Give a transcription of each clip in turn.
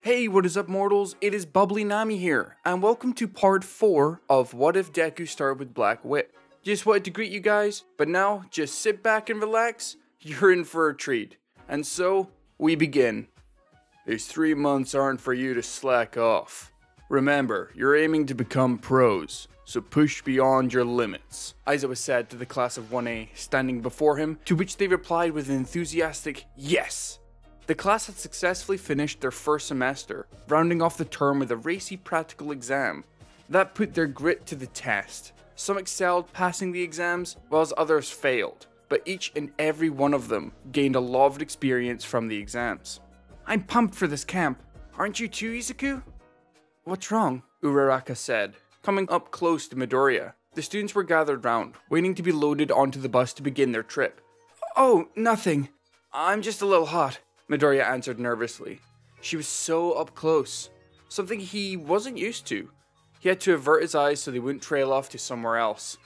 Hey, what is up mortals? It is Bubbly Nami here, and welcome to part 4 of What If Deku Started with Black Whip. Just wanted to greet you guys, but now just sit back and relax, you're in for a treat. And so, we begin. These 3 months aren't for you to slack off. Remember, you're aiming to become pros, so push beyond your limits, Aizawa said to the class of 1A standing before him, to which they replied with an enthusiastic yes. The class had successfully finished their first semester, rounding off the term with a racy practical exam. That put their grit to the test. Some excelled passing the exams, whilst others failed, but each and every one of them gained a lot of experience from the exams. I'm pumped for this camp. Aren't you too, Izuku? What's wrong? Uraraka said, coming up close to Midoriya. The students were gathered round, waiting to be loaded onto the bus to begin their trip. Oh, nothing. I'm just a little hot. Midoriya answered nervously. She was so up close, something he wasn't used to. He had to avert his eyes so they wouldn't trail off to somewhere else.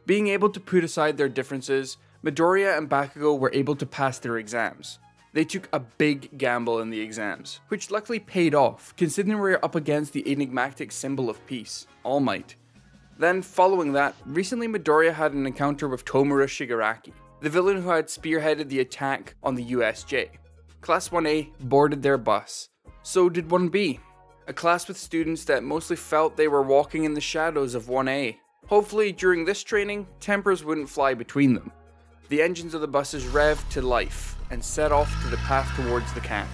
Being able to put aside their differences, Midoriya and Bakugo were able to pass their exams. They took a big gamble in the exams, which luckily paid off, considering we were up against the enigmatic symbol of peace, All Might. Then, following that, recently Midoriya had an encounter with Tomura Shigaraki, the villain who had spearheaded the attack on the USJ. Class 1A boarded their bus. So did 1B, a class with students that mostly felt they were walking in the shadows of 1A. Hopefully during this training, tempers wouldn't fly between them. The engines of the buses revved to life and set off to the path towards the camp.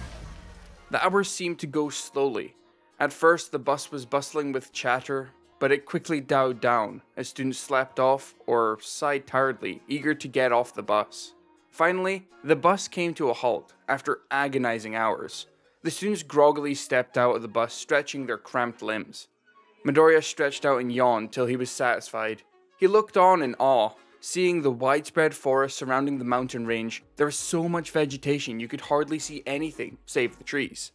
The hours seemed to go slowly. At first the bus was bustling with chatter, but it quickly died down as students slept off or sighed tiredly, eager to get off the bus. Finally, the bus came to a halt after agonizing hours. The students groggily stepped out of the bus, stretching their cramped limbs. Midoriya stretched out and yawned till he was satisfied. He looked on in awe, seeing the widespread forest surrounding the mountain range. There was so much vegetation you could hardly see anything save the trees.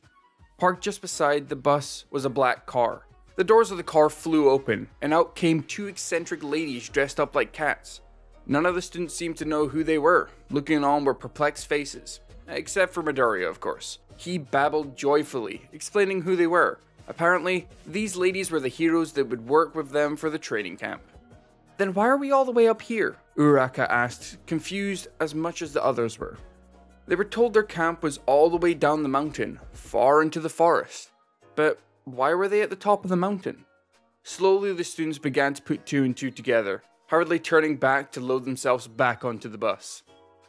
Parked just beside the bus was a black car. The doors of the car flew open, and out came 2 eccentric ladies dressed up like cats. None of the students seemed to know who they were. Looking on were perplexed faces. Except for Midoriya, of course. He babbled joyfully, explaining who they were. Apparently, these ladies were the heroes that would work with them for the training camp. Then why are we all the way up here? Uraraka asked, confused as much as the others were. They were told their camp was all the way down the mountain, far into the forest. But why were they at the top of the mountain? Slowly the students began to put 2 and 2 together, hurriedly turning back to load themselves back onto the bus.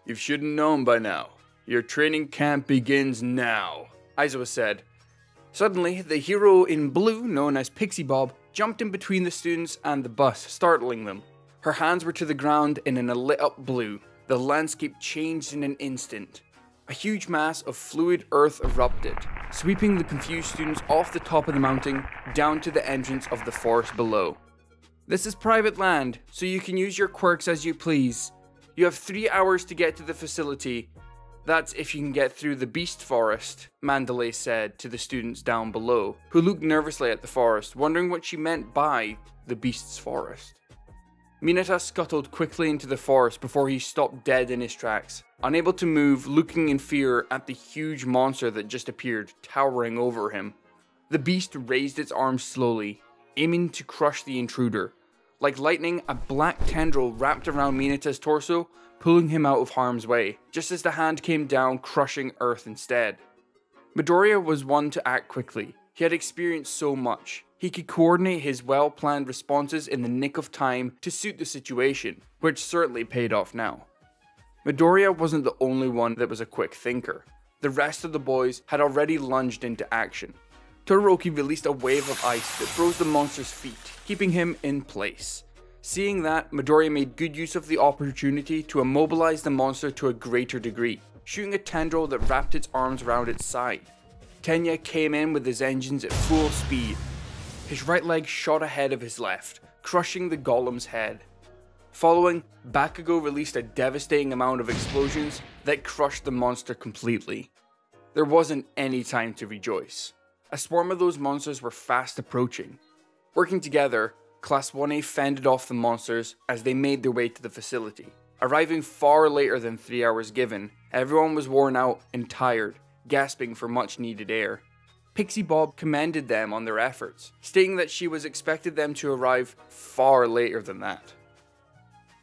You should have known by now. Your training camp begins now, Aizawa said. Suddenly, the hero in blue, known as Pixie Bob, jumped in between the students and the bus, startling them. Her hands were to the ground and in a lit-up blue. The landscape changed in an instant. A huge mass of fluid earth erupted, sweeping the confused students off the top of the mountain down to the entrance of the forest below. This is private land, so you can use your quirks as you please. You have 3 hours to get to the facility. That's if you can get through the Beast Forest, Mandalay said to the students down below, who looked nervously at the forest, wondering what she meant by the Beast's Forest. Mineta scuttled quickly into the forest before he stopped dead in his tracks, unable to move, looking in fear at the huge monster that just appeared, towering over him. The beast raised its arms slowly, aiming to crush the intruder. Like lightning, a black tendril wrapped around Mineta's torso, pulling him out of harm's way, just as the hand came down, crushing Earth instead. Midoriya was one to act quickly. He had experienced so much. He could coordinate his well-planned responses in the nick of time to suit the situation, which certainly paid off now. Midoriya wasn't the only one that was a quick thinker. The rest of the boys had already lunged into action. Todoroki released a wave of ice that froze the monster's feet, keeping him in place. Seeing that, Midoriya made good use of the opportunity to immobilize the monster to a greater degree, shooting a tendril that wrapped its arms around its side. Tenya came in with his engines at full speed. His right leg shot ahead of his left, crushing the golem's head. Following, Bakugo released a devastating amount of explosions that crushed the monster completely. There wasn't any time to rejoice. A swarm of those monsters were fast approaching. Working together, Class 1A fended off the monsters as they made their way to the facility. Arriving far later than 3 hours given, everyone was worn out and tired, gasping for much needed air. Pixie Bob commended them on their efforts, stating that she was expected them to arrive far later than that.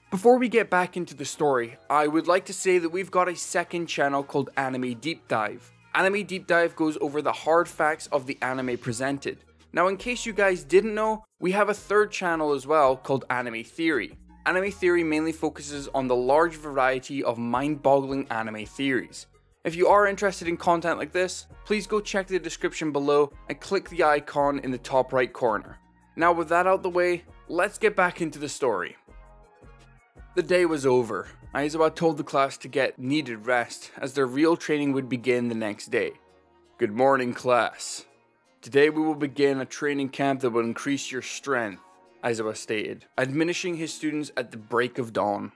Before we get back into the story, I would like to say that we've got a second channel called Anime Deep Dive. Anime Deep Dive goes over the hard facts of the anime presented. Now, in case you guys didn't know, we have a third channel as well called Anime Theory. Anime Theory mainly focuses on the large variety of mind-boggling anime theories. If you are interested in content like this, please go check the description below and click the icon in the top right corner. Now, with that out the way, let's get back into the story. The day was over. Aizawa told the class to get needed rest as their real training would begin the next day. Good morning, class. Today we will begin a training camp that will increase your strength, Aizawa stated, admonishing his students at the break of dawn.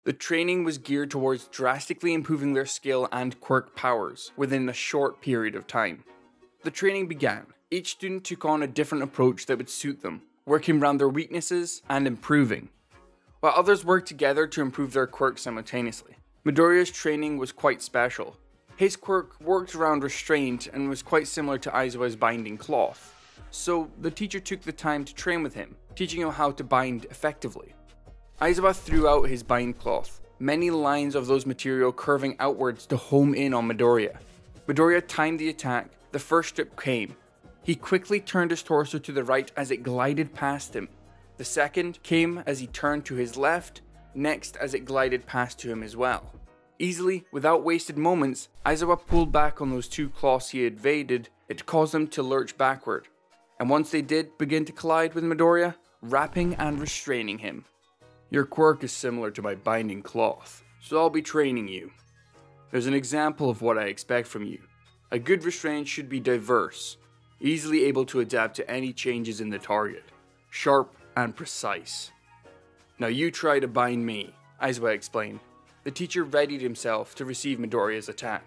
The training was geared towards drastically improving their skill and quirk powers within a short period of time. The training began. Each student took on a different approach that would suit them, working around their weaknesses and improving, while others worked together to improve their quirks simultaneously. Midoriya's training was quite special. His quirk worked around restraint and was quite similar to Aizawa's binding cloth, so the teacher took the time to train with him, teaching him how to bind effectively. Aizawa threw out his bind cloth, many lines of those material curving outwards to home in on Midoriya. Midoriya timed the attack. The first strip came. He quickly turned his torso to the right as it glided past him. The second came as he turned to his left, next as it glided past to him as well. Easily, without wasted moments, Aizawa pulled back on those two cloths he had evaded. It caused them to lurch backward, and once they did begin to collide with Midoriya, wrapping and restraining him. Your quirk is similar to my binding cloth, so I'll be training you. There's an example of what I expect from you. A good restraint should be diverse, easily able to adapt to any changes in the target, sharp and precise. Now you try to bind me, Aizawa explained. The teacher readied himself to receive Midoriya's attack.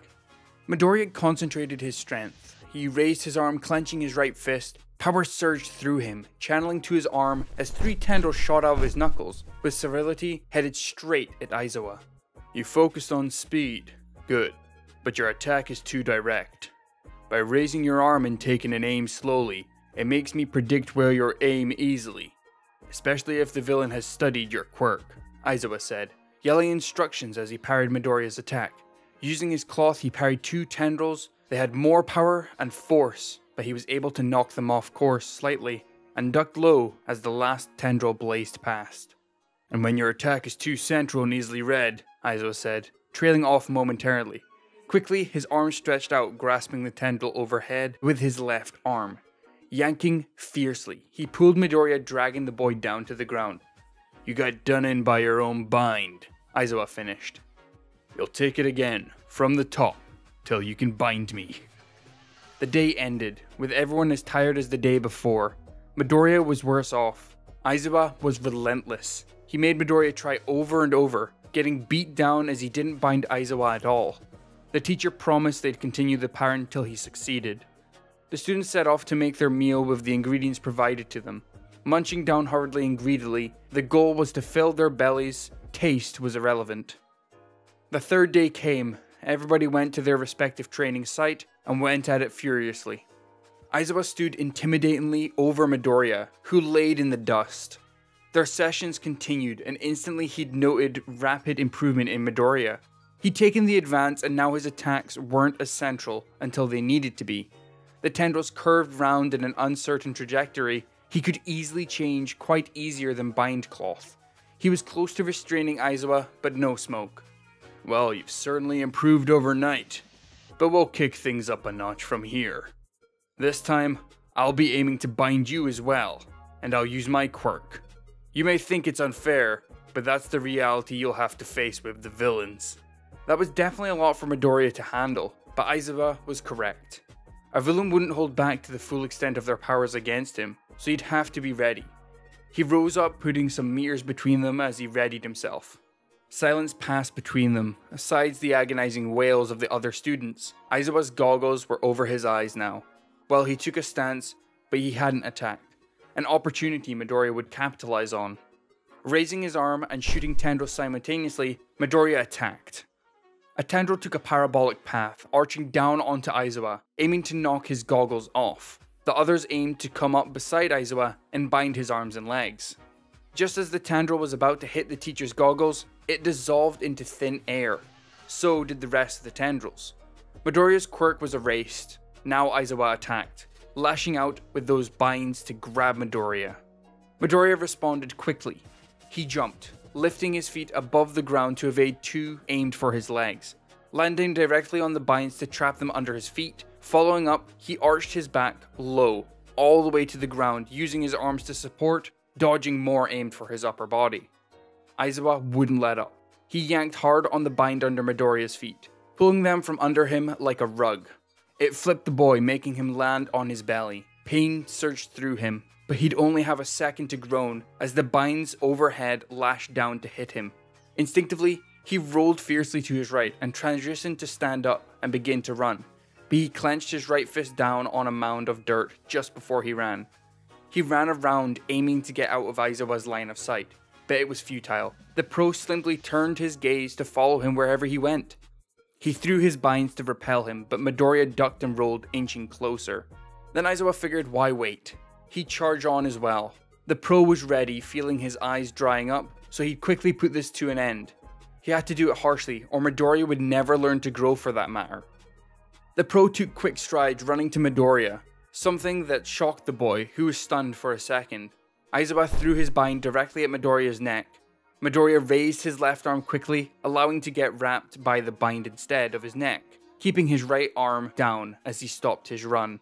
Midoriya concentrated his strength. He raised his arm, clenching his right fist. Power surged through him, channeling to his arm as three tendrils shot out of his knuckles, with celerity headed straight at Aizawa. You focused on speed. Good. But your attack is too direct. By raising your arm and taking an aim slowly, it makes me predict where you'll aim easily. Especially if the villain has studied your quirk, Aizawa said, yelling instructions as he parried Midoriya's attack. Using his cloth, he parried two tendrils. They had more power and force, but he was able to knock them off course slightly and ducked low as the last tendril blazed past. And when your attack is too central and easily read, Aizawa said, trailing off momentarily. Quickly, his arm stretched out, grasping the tendril overhead with his left arm. Yanking fiercely, he pulled Midoriya, dragging the boy down to the ground. You got done in by your own bind, Aizawa finished. You'll take it again, from the top, till you can bind me. The day ended, with everyone as tired as the day before. Midoriya was worse off. Aizawa was relentless. He made Midoriya try over and over, getting beat down as he didn't bind Aizawa at all. The teacher promised they'd continue the parry until he succeeded. The students set off to make their meal with the ingredients provided to them. Munching down hurriedly and greedily, the goal was to fill their bellies. Taste was irrelevant. The third day came. Everybody went to their respective training site and went at it furiously. Aizawa stood intimidatingly over Midoriya, who laid in the dust. Their sessions continued, and instantly he'd noted rapid improvement in Midoriya. He'd taken the advance, and now his attacks weren't as central until they needed to be. The tendrils curved round in an uncertain trajectory. He could easily change, quite easier than bind cloth. He was close to restraining Aizawa, but no smoke. Well, you've certainly improved overnight, but we'll kick things up a notch from here. This time, I'll be aiming to bind you as well, and I'll use my quirk. You may think it's unfair, but that's the reality you'll have to face with the villains. That was definitely a lot for Midoriya to handle, but Aizawa was correct. A villain wouldn't hold back to the full extent of their powers against him, so he'd have to be ready. He rose up, putting some meters between them as he readied himself. Silence passed between them, aside the agonizing wails of the other students. Aizawa's goggles were over his eyes now. Well, he took a stance, but he hadn't attacked. An opportunity Midoriya would capitalize on. Raising his arm and shooting tendrils simultaneously, Midoriya attacked. A tendril took a parabolic path, arching down onto Aizawa, aiming to knock his goggles off. The others aimed to come up beside Aizawa and bind his arms and legs. Just as the tendril was about to hit the teacher's goggles, it dissolved into thin air. So did the rest of the tendrils. Midoriya's quirk was erased. Now Aizawa attacked, lashing out with those binds to grab Midoriya. Midoriya responded quickly. He jumped, lifting his feet above the ground to evade two aimed for his legs. Landing directly on the binds to trap them under his feet. Following up, he arched his back low, all the way to the ground, using his arms to support, dodging more aimed for his upper body. Aizawa wouldn't let up. He yanked hard on the bind under Midoriya's feet, pulling them from under him like a rug. It flipped the boy, making him land on his belly. Pain surged through him, but he'd only have a second to groan as the binds overhead lashed down to hit him. Instinctively, he rolled fiercely to his right and transitioned to stand up and begin to run, but he clenched his right fist down on a mound of dirt just before he ran. He ran around aiming to get out of Aizawa's line of sight, but it was futile. The pro simply turned his gaze to follow him wherever he went. He threw his binds to repel him, but Midoriya ducked and rolled, inching closer. Then Aizawa figured, why wait? He'd charge on as well. The pro was ready, feeling his eyes drying up, so he'd quickly put this to an end. He had to do it harshly, or Midoriya would never learn to grow for that matter. The pro took quick strides, running to Midoriya, something that shocked the boy, who was stunned for a second. Aizawa threw his bind directly at Midoriya's neck. Midoriya raised his left arm quickly, allowing to get wrapped by the bind instead of his neck, keeping his right arm down as he stopped his run.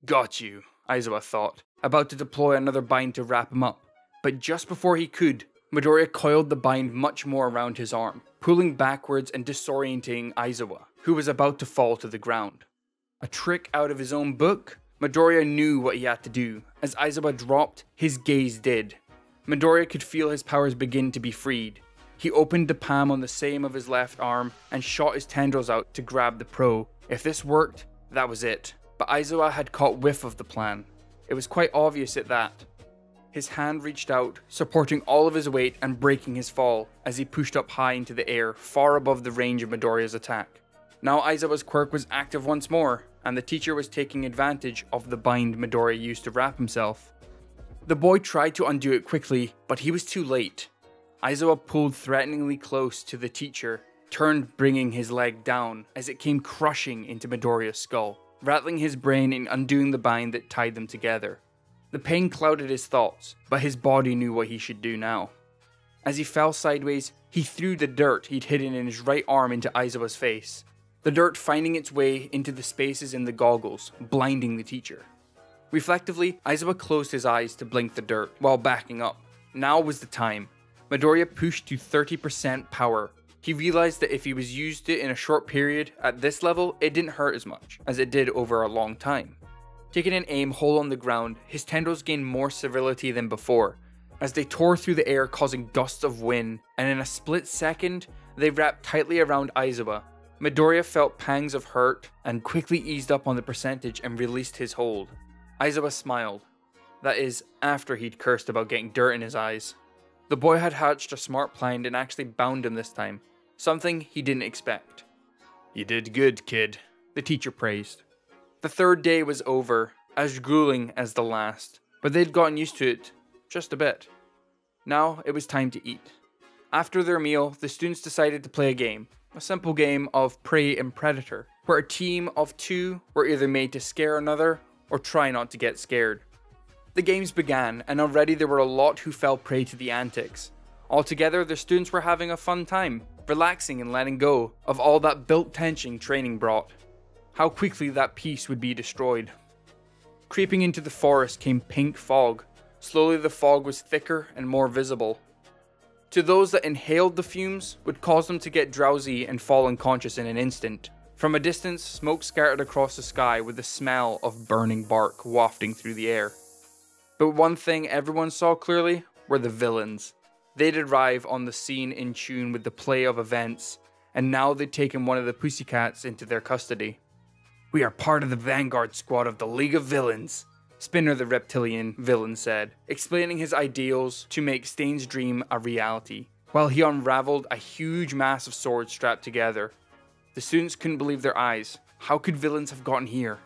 Got you, Aizawa thought, about to deploy another bind to wrap him up. But just before he could, Midoriya coiled the bind much more around his arm, pulling backwards and disorienting Aizawa, who was about to fall to the ground. A trick out of his own book? Midoriya knew what he had to do. As Aizawa dropped, his gaze did. Midoriya could feel his powers begin to be freed. He opened the palm on the same of his left arm and shot his tendrils out to grab the pro. If this worked, that was it. But Aizawa had caught whiff of the plan. It was quite obvious at that. His hand reached out, supporting all of his weight and breaking his fall as he pushed up high into the air, far above the range of Midoriya's attack. Now Aizawa's quirk was active once more, and the teacher was taking advantage of the bind Midoriya used to wrap himself. The boy tried to undo it quickly, but he was too late. Aizawa pulled threateningly close to the teacher, turned bringing his leg down as it came crushing into Midoriya's skull, rattling his brain and undoing the bind that tied them together. The pain clouded his thoughts, but his body knew what he should do now. As he fell sideways, he threw the dirt he'd hidden in his right arm into Aizawa's face, the dirt finding its way into the spaces in the goggles, blinding the teacher. Reflectively, Aizawa closed his eyes to blink the dirt while backing up. Now was the time. Midoriya pushed to 30% power. He realized that if he was used it in a short period, at this level, it didn't hurt as much as it did over a long time. Taking an aim hole on the ground, his tendrils gained more severity than before, as they tore through the air causing gusts of wind, and in a split second, they wrapped tightly around Aizawa. Midoriya felt pangs of hurt and quickly eased up on the percentage and released his hold. Aizawa smiled. That is, after he'd cursed about getting dirt in his eyes. The boy had hatched a smart plan and actually bound him this time, something he didn't expect. You did good, kid, the teacher praised. The third day was over, as grueling as the last, but they'd gotten used to it, just a bit. Now it was time to eat. After their meal, the students decided to play a game. A simple game of prey and predator, where a team of two were either made to scare another or try not to get scared. The games began, and already there were a lot who fell prey to the antics. Altogether, the students were having a fun time, relaxing and letting go of all that built tension training brought. How quickly that peace would be destroyed. Creeping into the forest came pink fog. Slowly the fog was thicker and more visible. To those that inhaled the fumes, would cause them to get drowsy and fall unconscious in an instant. From a distance, smoke scattered across the sky with the smell of burning bark wafting through the air. But one thing everyone saw clearly were the villains. They'd arrive on the scene in tune with the play of events, and now they'd taken one of the Pussycats into their custody. We are part of the vanguard squad of the League of Villains, Spinner the reptilian villain said, explaining his ideals to make Stain's dream a reality, while he unraveled a huge mass of swords strapped together. The students couldn't believe their eyes. How could villains have gotten here?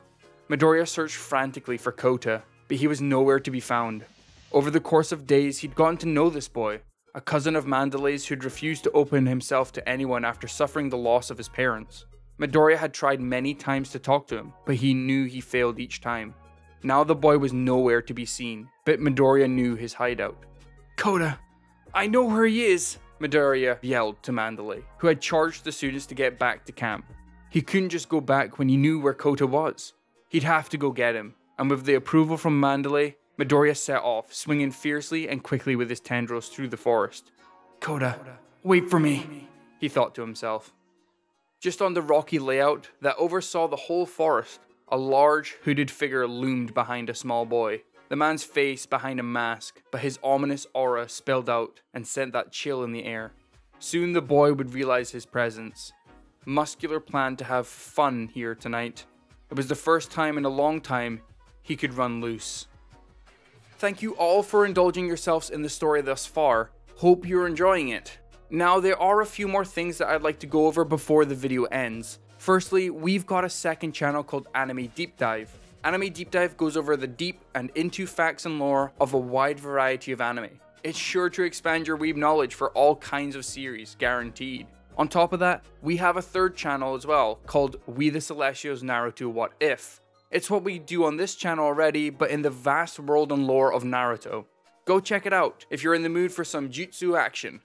Midoriya searched frantically for Kota, but he was nowhere to be found. Over the course of days, he'd gotten to know this boy, a cousin of Mandalay's who'd refused to open himself to anyone after suffering the loss of his parents. Midoriya had tried many times to talk to him, but he knew he failed each time. Now the boy was nowhere to be seen, but Midoriya knew his hideout. "Kota, I know where he is," Midoriya yelled to Mandalay, who had charged the students to get back to camp. He couldn't just go back when he knew where Kota was. He'd have to go get him, and with the approval from Mandalay, Midoriya set off, swinging fiercely and quickly with his tendrils through the forest. "Kota, wait for me," he thought to himself. Just on the rocky layout that oversaw the whole forest, a large, hooded figure loomed behind a small boy. The man's face behind a mask, but his ominous aura spilled out and sent that chill in the air. Soon the boy would realize his presence. Muscular planned to have fun here tonight. It was the first time in a long time he could run loose. Thank you all for indulging yourselves in the story thus far. Hope you're enjoying it. Now there are a few more things that I'd like to go over before the video ends. Firstly, we've got a second channel called Anime Deep Dive. Anime Deep Dive goes over the deep and into facts and lore of a wide variety of anime. It's sure to expand your weeb knowledge for all kinds of series, guaranteed. On top of that, we have a third channel as well, called We the Celestials Naruto What If. It's what we do on this channel already, but in the vast world and lore of Naruto. Go check it out if you're in the mood for some jutsu action.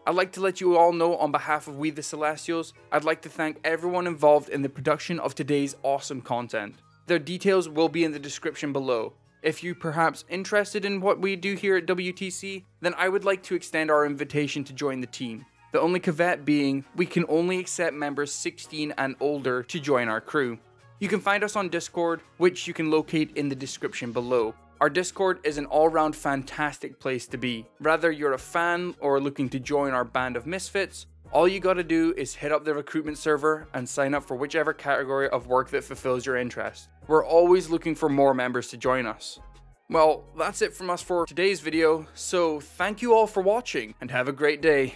I'd like to let you all know on behalf of We the Celestials, I'd like to thank everyone involved in the production of today's awesome content. Their details will be in the description below. If you're perhaps interested in what we do here at WTC, then I would like to extend our invitation to join the team. The only caveat being, we can only accept members 16 and older to join our crew. You can find us on Discord, which you can locate in the description below. Our Discord is an all-round fantastic place to be. Whether you're a fan or looking to join our band of misfits, all you gotta do is hit up the recruitment server and sign up for whichever category of work that fulfills your interest. We're always looking for more members to join us. Well, that's it from us for today's video, so thank you all for watching and have a great day.